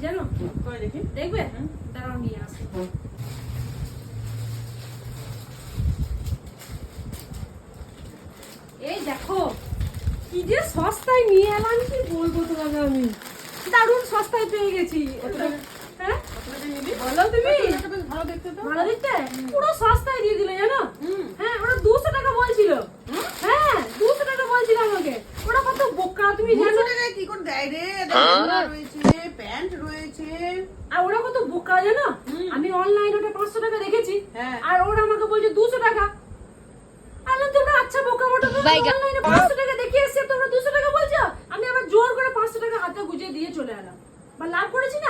জানো? কই দেখি। দেখবে? দাঁড়াও নিয়ে আসি। এই দেখো কি যে সস্তায় নিয়ে এলাম, কি বলবো তোমাকে আমি, দারুণ সস্তায় পেয়ে গেছি। হ্যাঁ বলো তুমি, ভালো দেখতে তো। ভালো দেখতে, পুরো সস্তায় দিয়ে দিলে জানো। হ্যাঁ ওরা 200 টাকা বলছিল। হ্যাঁ 200 টাকা বলছিল আমাকে। ওরা কত বোকা তুমি জানো। 200 টাকায় কি করে দেয় রে? লেহেঙ্গা রয়েছে, প্যান্ট রয়েছে। আর ওরা কত বোকা জানো। আমি অনলাইন ওটা 500 টাকা দেখেছি, হ্যাঁ। আর ওরা আমাকে বলছে 200 টাকা। আরে তোমরা আচ্ছা বোকা মোটা, অনলাইনে 500 টাকা দেখিয়ে এসে তোমরা 200 টাকা বলছো। আমি আবার জোর করে 500 টাকা হাতে গুজে দিয়ে চলে এলাম, বা লাভ করেছি না।